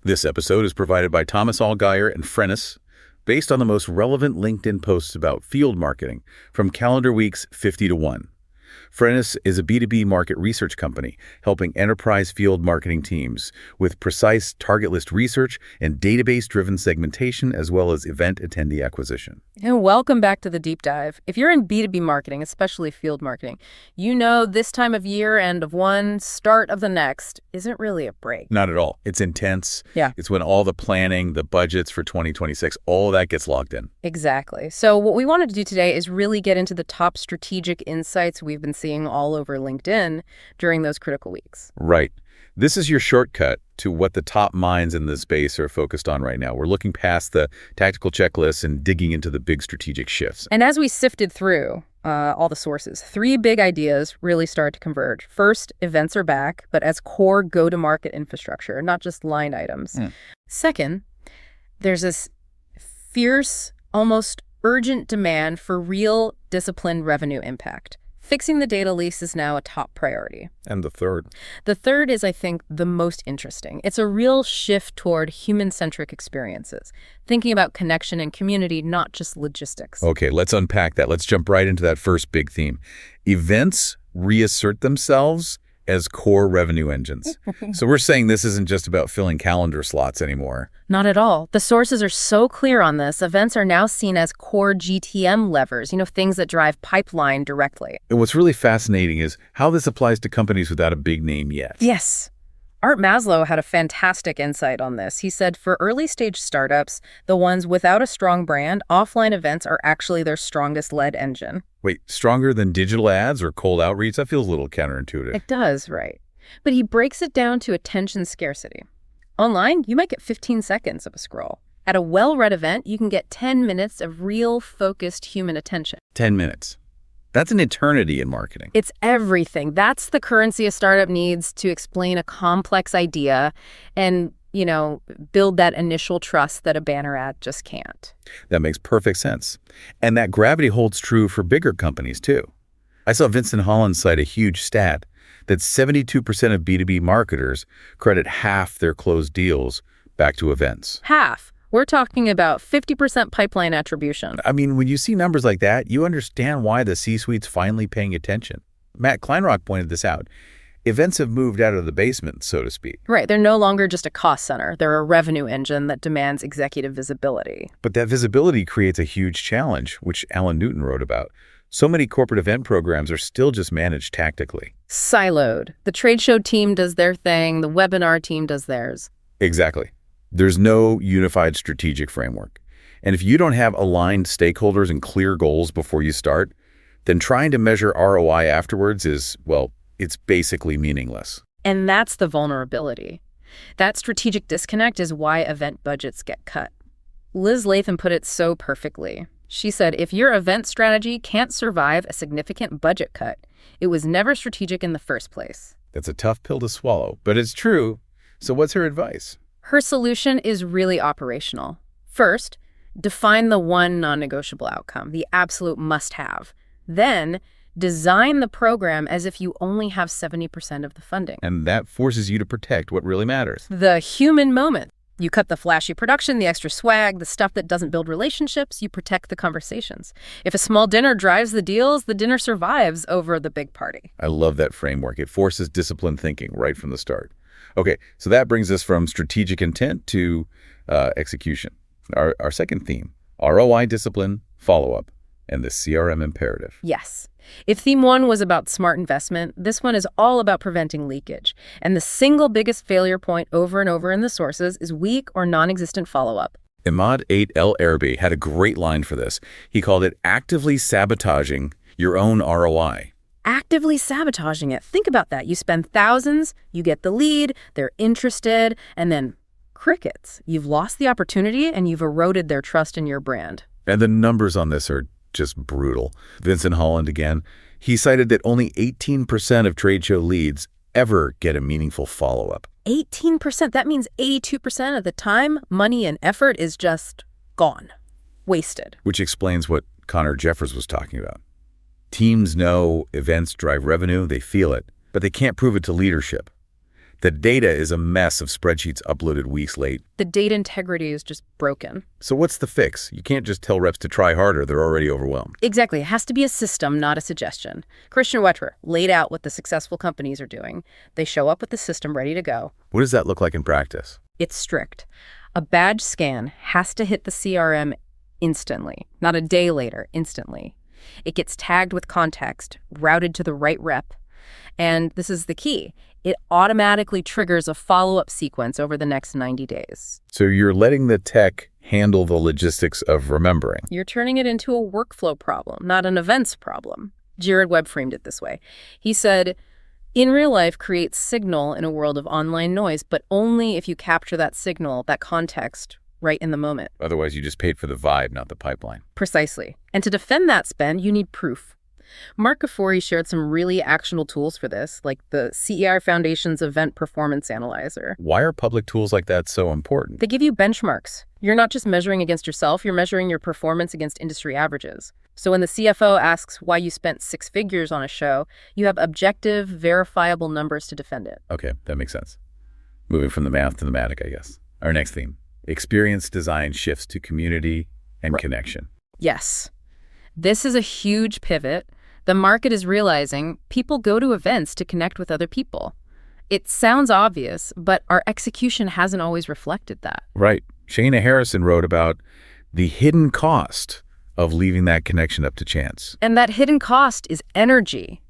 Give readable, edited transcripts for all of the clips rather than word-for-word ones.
This episode is provided by Thomas Allgaier and Frennis, based on the most relevant LinkedIn posts about field marketing from calendar weeks 50 to 1. Frennis is a B2B market research company helping enterprise field marketing teams with precise target list research and database-driven segmentation, as well as event attendee acquisition. And welcome back to the deep dive. If you're in B2B marketing, especially field marketing, you know this time of year, end of one, start of the next, isn't really a break. Not at all. It's intense. Yeah. It's when all the planning, the budgets for 2026, all of that gets locked in. Exactly. So what we wanted to do today is really get into the top strategic insights we've been seeing all over LinkedIn during those critical weeks. Right. This is your shortcut to what the top minds in this space are focused on right now. We're looking past the tactical checklists and digging into the big strategic shifts. And as we sifted through all the sources, three big ideas really start to converge. First, events are back, but as core go-to-market infrastructure, not just line items. Second, there's this fierce, almost urgent demand for real disciplined revenue impact. Fixing the data lease is now a top priority. And the third? The third is, I think, the most interesting. It's a real shift toward human-centric experiences, thinking about connection and community, not just logistics. Okay, let's unpack that. Let's jump right into that first big theme. Events reassert themselves as core revenue engines. So we're saying this isn't just about filling calendar slots anymore. Not at all. The sources are so clear on this. Events are now seen as core GTM levers, things that drive pipeline directly. And what's really fascinating is how this applies to companies without a big name yet. Yes. Art Maslow had a fantastic insight on this. He said, for early-stage startups, the ones without a strong brand, offline events are actually their strongest lead engine. Wait, stronger than digital ads or cold outreach? That feels a little counterintuitive. It does, right. But he breaks it down to attention scarcity. Online, you might get 15 seconds of a scroll. At a well-read event, you can get 10 minutes of real, focused human attention. 10 minutes. That's an eternity in marketing. It's everything. That's the currency a startup needs to explain a complex idea and, build that initial trust that a banner ad just can't. That makes perfect sense. And that gravity holds true for bigger companies, too. I saw Vincent Holland cite a huge stat that 72% of B2B marketers credit half their closed deals back to events. Half. We're talking about 50% pipeline attribution. I mean, when you see numbers like that, you understand why the C-suite's finally paying attention. Matt Kleinrock pointed this out. Events have moved out of the basement, so to speak. Right. They're no longer just a cost center. They're a revenue engine that demands executive visibility. But that visibility creates a huge challenge, which Alan Newton wrote about. So many corporate event programs are still just managed tactically. Siloed. The trade show team does their thing. The webinar team does theirs. Exactly. There's no unified strategic framework. And if you don't have aligned stakeholders and clear goals before you start, then trying to measure ROI afterwards is, it's basically meaningless. And that's the vulnerability. That strategic disconnect is why event budgets get cut. Liz Latham put it so perfectly. She said, if your event strategy can't survive a significant budget cut, it was never strategic in the first place. That's a tough pill to swallow, but it's true. So what's her advice? Her solution is really operational. First, define the one non-negotiable outcome, the absolute must-have. Then, design the program as if you only have 70% of the funding. And that forces you to protect what really matters. The human moment. You cut the flashy production, the extra swag, the stuff that doesn't build relationships, you protect the conversations. If a small dinner drives the deals, the dinner survives over the big party. I love that framework. It forces disciplined thinking right from the start. Okay, so that brings us from strategic intent to execution. Our second theme, ROI discipline, follow-up, and the CRM imperative. Yes. If theme one was about smart investment, this one is all about preventing leakage. And the single biggest failure point over and over in the sources is weak or non-existent follow-up. Imad 8 El Arabi had a great line for this. He called it actively sabotaging your own ROI. Actively sabotaging it. Think about that. You spend thousands, you get the lead, they're interested, and then crickets. You've lost the opportunity and you've eroded their trust in your brand. And the numbers on this are just brutal. Vincent Holland again, he cited that only 18% of trade show leads ever get a meaningful follow-up. 18%? That means 82% of the time, money, and effort is just gone, wasted. Which explains what Connor Jeffers was talking about. Teams know events drive revenue, they feel it, but they can't prove it to leadership. The data is a mess of spreadsheets uploaded weeks late. The data integrity is just broken. So what's the fix? You can't just tell reps to try harder. They're already overwhelmed. Exactly. It has to be a system, not a suggestion. Christian Wetrer laid out what the successful companies are doing. They show up with the system ready to go. What does that look like in practice? It's strict. A badge scan has to hit the CRM instantly, not a day later, instantly. It gets tagged with context, routed to the right rep. And this is the key. It automatically triggers a follow-up sequence over the next 90 days. So you're letting the tech handle the logistics of remembering. You're turning it into a workflow problem, not an events problem. Jared Webb framed it this way. He said, in real life, create signal in a world of online noise, but only if you capture that signal, that context, right in the moment. Otherwise, you just paid for the vibe, not the pipeline. Precisely. And to defend that spend, you need proof. Mark Gafori shared some really actionable tools for this, like the CEI Foundation's Event Performance Analyzer. Why are public tools like that so important? They give you benchmarks. You're not just measuring against yourself, you're measuring your performance against industry averages. So when the CFO asks why you spent 6 figures on a show, you have objective, verifiable numbers to defend it. Okay, that makes sense. Moving from the math to the matic, I guess. Our next theme, experience design shifts to community and connection. Yes. This is a huge pivot. The market is realizing people go to events to connect with other people. It sounds obvious, but our execution hasn't always reflected that. Right. Shana Harrison wrote about the hidden cost of leaving that connection up to chance. And that hidden cost is energy.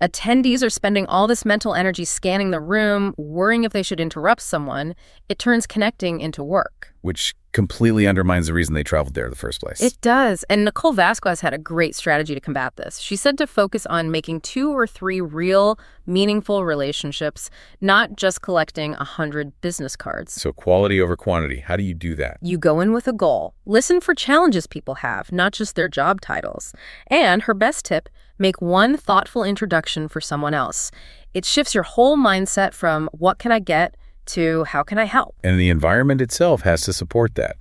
Attendees are spending all this mental energy scanning the room, worrying if they should interrupt someone. It turns connecting into work. Which completely undermines the reason they traveled there in the first place. It does. And Nicole Vasquez had a great strategy to combat this. She said to focus on making 2 or 3 real, meaningful relationships, not just collecting 100 business cards. So quality over quantity. How do you do that? You go in with a goal. Listen for challenges people have, not just their job titles. And her best tip, make one thoughtful introduction for someone else. It shifts your whole mindset from what can I get to how can I help? And the environment itself has to support that.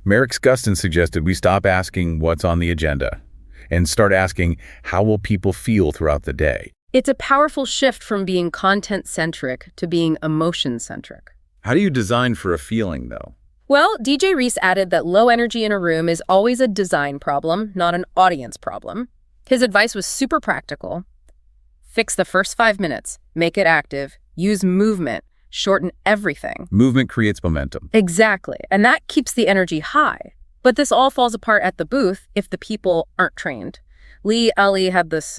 Merrick Gustin suggested we stop asking what's on the agenda and start asking how will people feel throughout the day. It's a powerful shift from being content-centric to being emotion-centric. How do you design for a feeling, though? Well, DJ Reese added that low energy in a room is always a design problem, not an audience problem. His advice was super practical. Fix the first 5 minutes, make it active, use movement, shorten everything. Movement creates momentum. Exactly. And that keeps the energy high. But this all falls apart at the booth if the people aren't trained. Lee Ali had this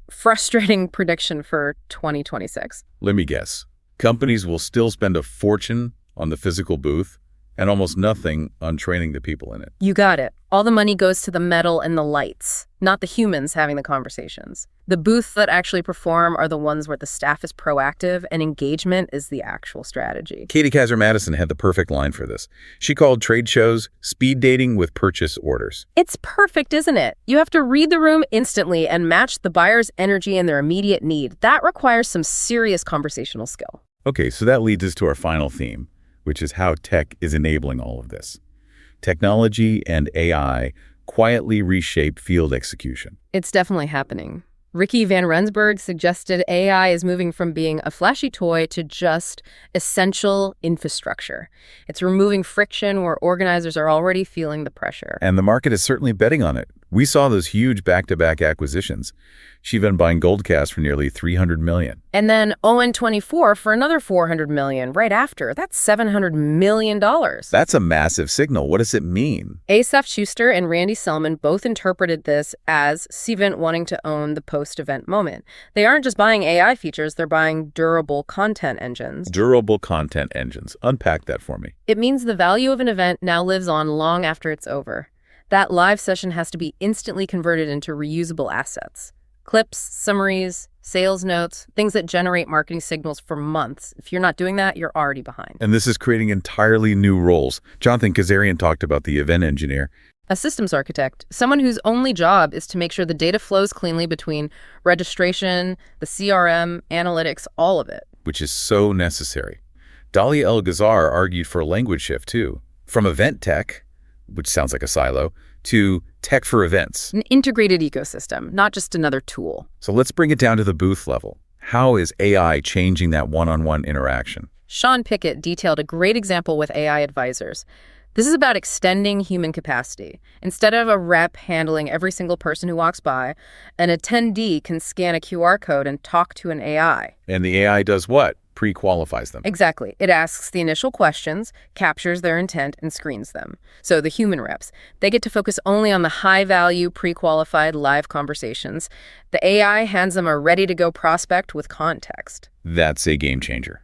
frustrating prediction for 2026. Let me guess. Companies will still spend a fortune on the physical booth and almost nothing on training the people in it. You got it. All the money goes to the metal and the lights, not the humans having the conversations. The booths that actually perform are the ones where the staff is proactive and engagement is the actual strategy. Katie Kaiser-Madison had the perfect line for this. She called trade shows speed dating with purchase orders. It's perfect, isn't it? You have to read the room instantly and match the buyer's energy and their immediate need. That requires some serious conversational skill. Okay, so that leads us to our final theme, which is how tech is enabling all of this. Technology and AI quietly reshape field execution. It's definitely happening. Ricky Van Rensburg suggested AI is moving from being a flashy toy to just essential infrastructure. It's removing friction where organizers are already feeling the pressure. And the market is certainly betting on it. We saw those huge back-to-back acquisitions. Cvent buying Goldcast for nearly $300 million. And then ON24 for another $400 million right after. That's $700 million. That's a massive signal. What does it mean? Asaf Schuster and Randy Selman both interpreted this as Cvent wanting to own the post-event moment. They aren't just buying AI features, they're buying durable content engines. Durable content engines. Unpack that for me. It means the value of an event now lives on long after it's over. That live session has to be instantly converted into reusable assets. Clips, summaries, sales notes, things that generate marketing signals for months. If you're not doing that, you're already behind. And this is creating entirely new roles. Jonathan Kazarian talked about the event engineer. A systems architect, someone whose only job is to make sure the data flows cleanly between registration, the CRM, analytics, all of it. Which is so necessary. Dalia El-Ghazar argued for a language shift, too. From event tech, which sounds like a silo, to tech for events. An integrated ecosystem, not just another tool. So let's bring it down to the booth level. How is AI changing that one-on-one interaction? Sean Pickett detailed a great example with AI advisors. This is about extending human capacity. Instead of a rep handling every single person who walks by, an attendee can scan a QR code and talk to an AI. And the AI does what? Pre-qualifies them. Exactly. It asks the initial questions, captures their intent, and screens them. So the human reps, they get to focus only on the high-value, pre-qualified live conversations. The AI hands them a ready-to-go prospect with context. That's a game changer.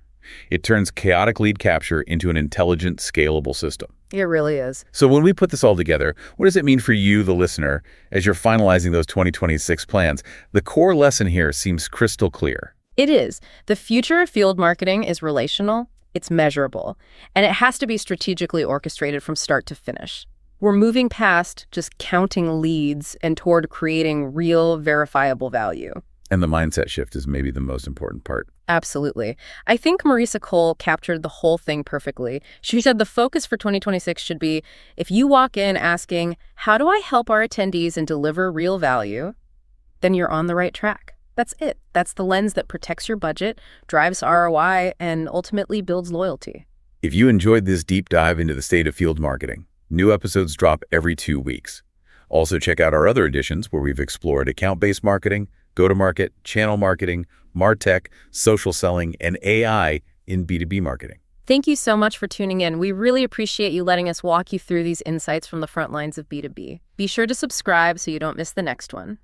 It turns chaotic lead capture into an intelligent, scalable system. It really is. So when we put this all together, what does it mean for you, the listener, as you're finalizing those 2026 plans? The core lesson here seems crystal clear. It is. The future of field marketing is relational, it's measurable, and it has to be strategically orchestrated from start to finish. We're moving past just counting leads and toward creating real, verifiable value. And the mindset shift is maybe the most important part. Absolutely. I think Marisa Cole captured the whole thing perfectly. She said the focus for 2026 should be, if you walk in asking, how do I help our attendees and deliver real value, then you're on the right track. That's it. That's the lens that protects your budget, drives ROI, and ultimately builds loyalty. If you enjoyed this deep dive into the state of field marketing, new episodes drop every 2 weeks. Also check out our other editions where we've explored account-based marketing, go-to-market, channel marketing, MarTech, social selling, and AI in B2B marketing. Thank you so much for tuning in. We really appreciate you letting us walk you through these insights from the front lines of B2B. Be sure to subscribe so you don't miss the next one.